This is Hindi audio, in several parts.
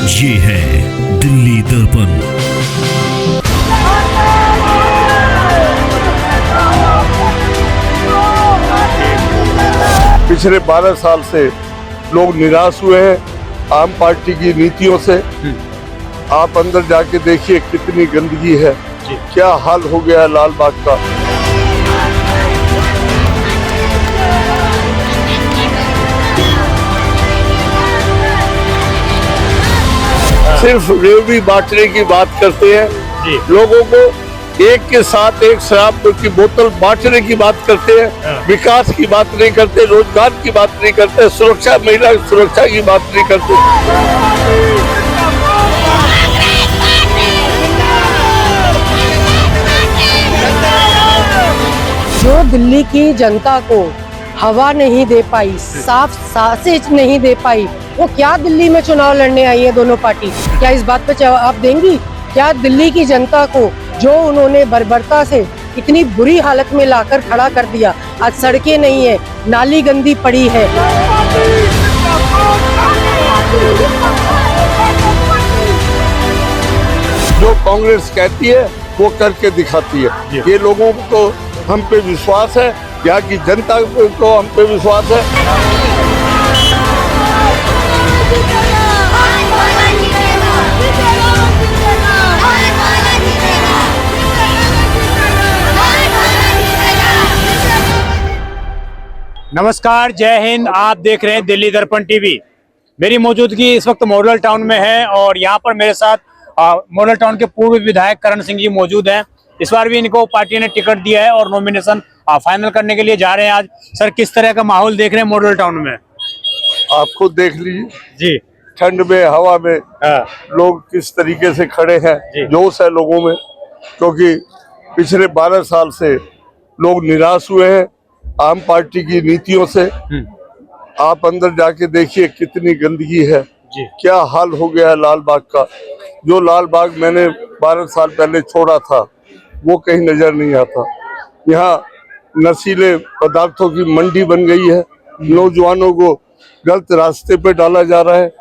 ये है दिल्ली दर्पण। पिछले 12 साल से लोग निराश हुए हैं आम पार्टी की नीतियों से। आप अंदर जाके देखिए कितनी गंदगी है, क्या हाल हो गया है लाल बाग का। सिर्फ रेवड़ी बांटने की बात करते हैं, लोगों को एक के साथ एक शराब की बोतल बांटने की बात करते हैं, विकास की बात नहीं करते, रोजगार की बात नहीं करते, सुरक्षा, महिला सुरक्षा की बात नहीं करते। जो दिल्ली की जनता को हवा नहीं दे पाई, साफ सांसें नहीं दे पाई, वो क्या दिल्ली में चुनाव लड़ने आई है दोनों पार्टी? क्या इस बात पे जवाब देंगी? क्या दिल्ली की जनता को जो उन्होंने बर्बरता से इतनी बुरी हालत में लाकर खड़ा कर दिया, आज सड़कें नहीं है, नाली गंदी पड़ी है। जो कांग्रेस कहती है वो करके दिखाती है। ये लोगों को हम पे विश्वास है, यहाँ की जनता को हम पे विश्वास है। नमस्कार, जय हिंद। आप देख रहे हैं दिल्ली दर्पण टीवी। मेरी मौजूदगी इस वक्त मॉडल टाउन में है और यहाँ पर मेरे साथ मॉडल टाउन के पूर्व विधायक करण सिंह जी मौजूद हैं। इस बार भी इनको पार्टी ने टिकट दिया है और नॉमिनेशन फाइनल करने के लिए जा रहे हैं आज। सर, किस तरह का माहौल देख रहे हैं मॉडल टाउन में? आप खुद देख लीजिए जी, ठंड में, हवा में लोग किस तरीके से खड़े हैं, जोश है लोगों में। क्योंकि पिछले 12 साल से लोग निराश हुए हैं आम पार्टी की नीतियों से। आप अंदर जाके देखिए कितनी गंदगी है, क्या हाल हो गया है लाल बाग का। जो लाल बाग मैंने 12 साल पहले छोड़ा था वो कहीं नजर नहीं आता। यहाँ नशीले पदार्थों की मंडी बन गई है, नौजवानों को गलत रास्ते पे डाला जा रहा है।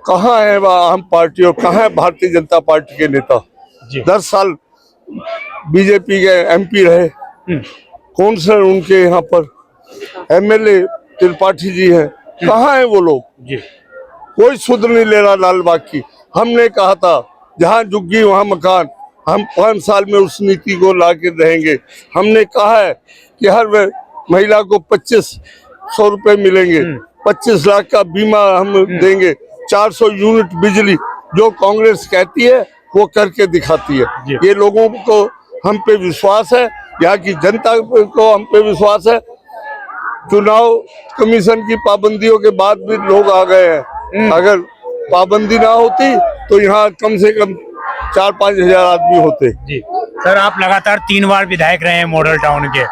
कहाँ है वह आम पार्टी और कहाँ है भारतीय जनता पार्टी के नेता? 10 साल बीजेपी के एमपी रहे, कौन से उनके यहाँ पर एमएलए त्रिपाठी जी हैं, कहाँ है वो लोग? कोई सुध नहीं ले रहा लाल बाग की। हमने कहा था जहाँ झुग्गी वहाँ मकान, हम 5 साल में उस नीति को ला के रहेंगे। हमने कहा है कि हर महिला को 2500 रुपए मिलेंगे, 25 लाख का बीमा हम देंगे, 400 यूनिट बिजली। जो कांग्रेस कहती है वो करके दिखाती है। ये लोगों को हम पे विश्वास है, यहाँ की जनता को हम पे विश्वास है। चुनाव कमीशन की पाबंदियों के बाद भी लोग आ गए हैं। अगर पाबंदी ना होती तो यहाँ कम से कम 4-5 हजार आदमी होते। जी सर, आप लगातार 3 बार विधायक रहे हैं मॉडल टाउन के।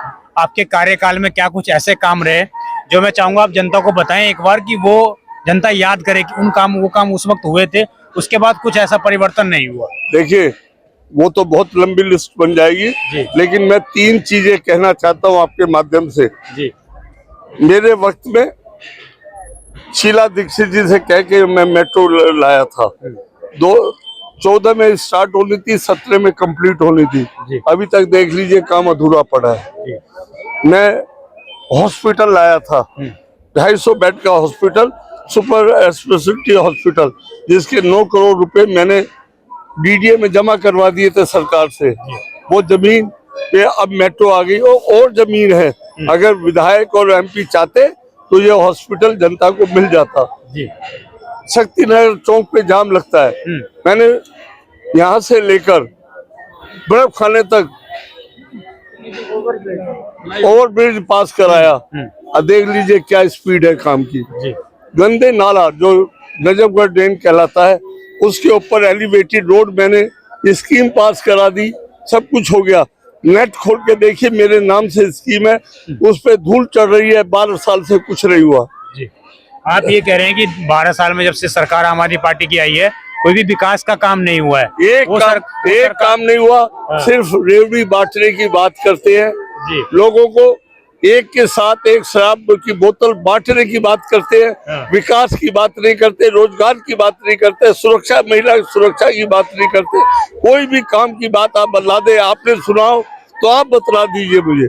आपके कार्यकाल में क्या कुछ ऐसे काम रहे जो मैं चाहूंगा आप जनता को बताएं एक बार, कि वो जनता याद करे कि वो काम उस वक्त हुए थे, उसके बाद कुछ ऐसा परिवर्तन नहीं हुआ? देखिए, वो तो बहुत लंबी लिस्ट बन जाएगी, लेकिन मैं 3 चीजें कहना चाहता हूँ आपके माध्यम से। मेरे वक्त में शीला दीक्षित जी से कह के मैं मेट्रो लाया था। 2014 में स्टार्ट होनी थी, 17 में कंप्लीट होनी थी। अभी तक देख लीजिए काम अधूरा पड़ा है। मैं हॉस्पिटल लाया था, 250 बेड का हॉस्पिटल, सुपर स्पेशलिटी हॉस्पिटल, जिसके 9 करोड़ रुपए मैंने डीडीए में जमा करवा दिए थे सरकार से। वो जमीन पे अब मेट्रो आ गई और जमीन है। अगर विधायक और एमपी चाहते तो ये हॉस्पिटल जनता को मिल जाता। शक्तिनगर चौक पे जाम लगता है। मैंने यहाँ से लेकर बर्फ खाने तक ओवरब्रिज पास कराया। अब देख लीजिए क्या स्पीड है काम की। गंदे नाला जो नजफगढ़ ड्रेन कहलाता है, उसके ऊपर एलिवेटेड रोड मैंने स्कीम पास करा दी। सब कुछ हो गया। नेट खोल के देखिए, मेरे नाम से स्कीम है, उस पे धूल चढ़ रही है। 12 साल से कुछ नहीं हुआ। जी, आप ये कह रहे हैं कि 12 साल में जब से सरकार आम आदमी पार्टी की आई है, कोई भी विकास का काम नहीं हुआ है? एक काम नहीं हुआ। सिर्फ रेवड़ी बांटने की बात करते हैं, लोगों को एक के साथ एक शराब की बोतल बांटने की बात करते हैं, विकास की बात नहीं करते, रोजगार की बात नहीं करते, सुरक्षा, महिला सुरक्षा की बात नहीं करते। कोई भी काम की बात आप बदला दे, आपने सुनाओ तो आप बतला दीजिए मुझे।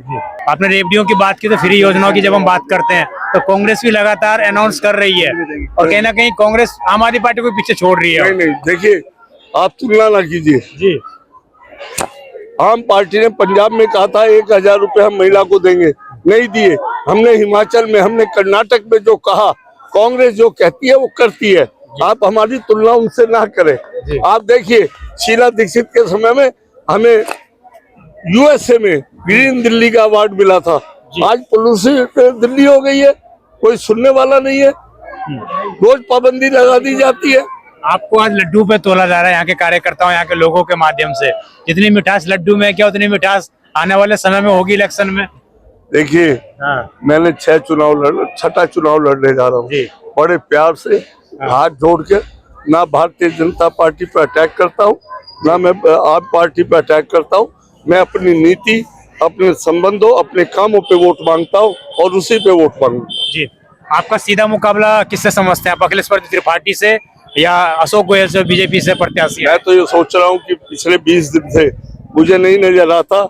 आपने रेवड़ियों की बात की तो फ्री योजनाओं की जब हम बात करते हैं तो कांग्रेस भी लगातार अनाउंस कर रही है और कहीं ना कहीं कांग्रेस आम आदमी पार्टी को पीछे छोड़ रही है। नहीं, देखिए आप तुलना ना कीजिए जी, आम पार्टी ने पंजाब में कहा था 1000 रुपए हम महिला को देंगे, नहीं दिए। हमने हिमाचल में, हमने कर्नाटक में जो कहा, कांग्रेस जो कहती है वो करती है। आप हमारी तुलना उनसे ना करें। आप देखिए शीला दीक्षित के समय में हमें यूएसए में ग्रीन दिल्ली का अवार्ड मिला था। आज पोल्यूशन दिल्ली हो गई है, कोई सुनने वाला नहीं है, रोज पाबंदी लगा दी जाती है। आपको आज लड्डू पे तोला जा रहा है यहाँ के कार्यकर्ताओं, यहाँ के लोगों के माध्यम से। जितनी मिठास लड्डू में, क्या उतनी मिठास आने वाले समय में होगी इलेक्शन में? देखिए मैंने 6 चुनाव लड़ने जा रहा हूँ, बड़े प्यार से हाथ जोड़ के। ना भारतीय जनता पार्टी पर अटैक करता हूँ, ना मैं आप पार्टी पर अटैक करता हूँ। मैं अपनी नीति, अपने संबंधों, अपने कामों पे वोट मांगता हूँ और उसी पे वोट मांगूंगा। जी, आपका सीधा मुकाबला किससे समझते हैं आप? अखिलेश त्रिपाठी से या अशोक गोयल से, बीजेपी से प्रत्याशी? मैं तो ये सोच रहा हूँ कि पिछले 20 दिन से मुझे नहीं नजर आता,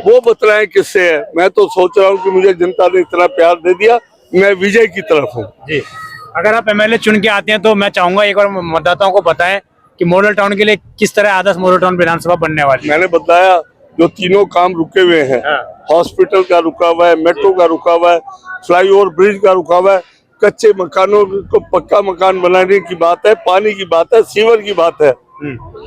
वो बतलाएं किससे है। मैं तो सोच रहा हूँ कि मुझे जनता ने इतना प्यार दे दिया, मैं विजय की तरफ हूँ। जी, अगर आप एमएलए चुन के आते हैं तो मैं चाहूंगा एक बार मतदाताओं को बताएं कि मॉडल टाउन के लिए किस तरह आदर्श मॉडल टाउन विधानसभा बनने वाली है। मैंने बताया जो तीनों काम रुके हुए हैं, हॉस्पिटल का रुका हुआ है, मेट्रो का रुका हुआ है, फ्लाईओवर ब्रिज का रुका हुआ है, कच्चे मकानों को पक्का मकान बनाने की बात है, पानी की बात है, सीवर की बात है,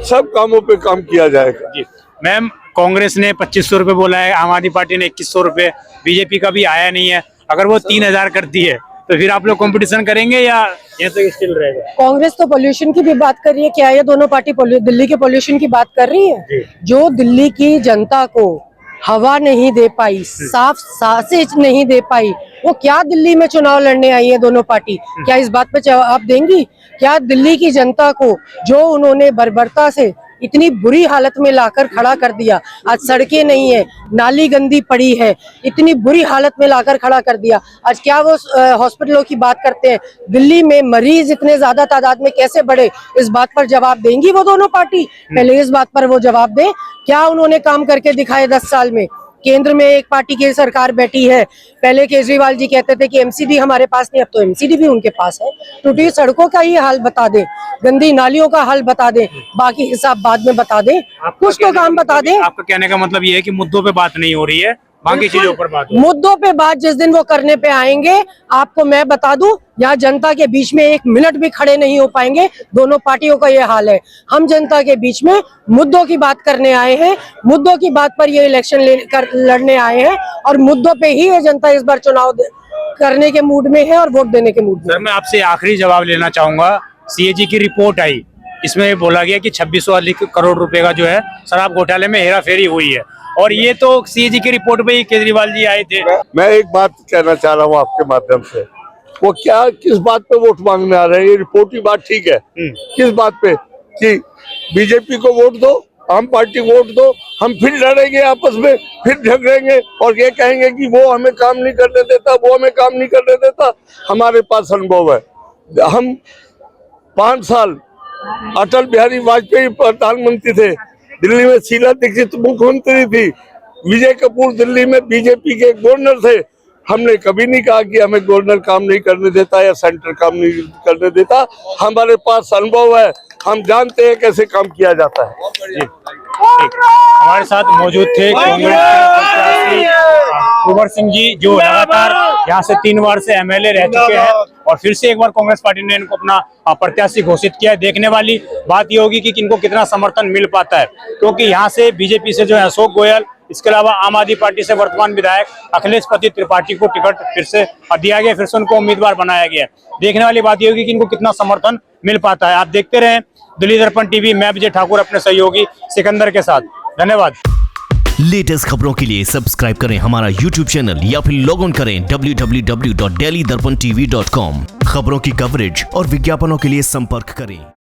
सब कामों पे काम किया जाएगा। जी मैम, कांग्रेस ने 2500 रुपए बोला है, आम आदमी पार्टी ने 2100 रुपए, बीजेपी का भी आया नहीं है। अगर वो 3000 करती है तो फिर आप लोग कंपटीशन करेंगे या ये तो स्टिल रहेगा? कांग्रेस तो पोल्यूशन की भी बात कर रही है, क्या ये दोनों पार्टी दिल्ली के पोल्यूशन की बात कर रही है? जो दिल्ली की जनता को हवा नहीं दे पाई, साफ सांसें नहीं दे पाई, वो क्या दिल्ली में चुनाव लड़ने आई है दोनों पार्टी? क्या इस बात पे जवाब देंगी? क्या दिल्ली की जनता को जो उन्होंने बर्बरता से इतनी बुरी हालत में लाकर खड़ा कर दिया, आज सड़कें नहीं है, नाली गंदी पड़ी है, इतनी बुरी हालत में लाकर खड़ा कर दिया, आज क्या वो हॉस्पिटलों की बात करते हैं? दिल्ली में मरीज इतने ज्यादा तादाद में कैसे बढ़े, इस बात पर जवाब देंगी वो दोनों पार्टी? पहले इस बात पर वो जवाब दें, क्या उन्होंने काम करके दिखाए 10 साल में? केंद्र में एक पार्टी की सरकार बैठी है, पहले केजरीवाल जी कहते थे कि एमसीडी हमारे पास नहीं, अब तो एमसीडी भी उनके पास है। टूटी सड़कों का ही हाल बता दें, गंदी नालियों का हाल बता दें, बाकी हिसाब बाद में बता दें, कुछ तो काम बता दें। आपका कहने का मतलब ये है कि मुद्दों पे बात नहीं हो रही है, बाकी चीजों पर बात हो। मुद्दों पे बात जिस दिन वो करने पे आएंगे, आपको मैं बता दूं, यहाँ जनता के बीच में 1 मिनट भी खड़े नहीं हो पाएंगे। दोनों पार्टियों का ये हाल है। हम जनता के बीच में मुद्दों की बात करने आए हैं, मुद्दों की बात पर ये इलेक्शन लड़ने आए हैं और मुद्दों पे ही ये जनता इस बार चुनाव करने के मूड में है और वोट देने के मूड में। सर मैं आपसे आखिरी जवाब लेना चाहूंगा। सीएजी की रिपोर्ट आई, इसमें बोला गया कि 2600 करोड़ रुपए का जो है शराब घोटाले में हेराफेरी हुई है, और ये तो सीएजी की रिपोर्ट पे ही केजरीवाल जी आए थे। मैं एक बात कहना चाह रहा हूँ आपके माध्यम से, वो क्या किस बात पे वोट मांगने आ रहे हैं? ये रिपोर्ट की बात ठीक है, किस बात पे कि बीजेपी को वोट दो, आम पार्टी वोट दो, हम फिर लड़ेंगे आपस में, फिर झगड़ेंगे और ये कहेंगे कि वो हमें काम नहीं करने देता, वो हमें काम नहीं करने देता। हमारे पास अनुभव है, हम 5 साल अटल बिहारी वाजपेयी प्रधानमंत्री थे, दिल्ली में शीला दीक्षित मुख्यमंत्री थी, विजय कपूर दिल्ली में बीजेपी के गवर्नर थे। हमने कभी नहीं कहा कि हमें गवर्नर काम नहीं करने देता या सेंटर काम नहीं करने देता। हमारे पास अनुभव है, हम जानते हैं कैसे काम किया जाता है। ठीक। हमारे साथ मौजूद थे कांग्रेस के प्रत्याशी कुंवर सिंह जी, जो लगातार यहाँ से 3 बार से एमएलए रह चुके हैं और फिर से एक बार कांग्रेस पार्टी ने इनको अपना प्रत्याशी घोषित किया है। देखने वाली बात ये होगी कि इनको कितना समर्थन मिल पाता है, क्योंकि यहाँ से बीजेपी से जो है अशोक गोयल, इसके अलावा आम आदमी पार्टी से वर्तमान विधायक अखिलेश त्रिपाठी को टिकट फिर से दिया गया, फिर से उनको उम्मीदवार बनाया गया। देखने वाली बात ये होगी कि इनको कितना समर्थन मिल पाता है। आप देखते रहें दिल्ली दर्पण टीवी, मैं विजय ठाकुर अपने सहयोगी सिकंदर के साथ। धन्यवाद। लेटेस्ट खबरों के लिए सब्सक्राइब करें हमारा YouTube चैनल या फिर लॉग ऑन करें www.delhidarpantv.com। खबरों की कवरेज और विज्ञापनों के लिए संपर्क करें।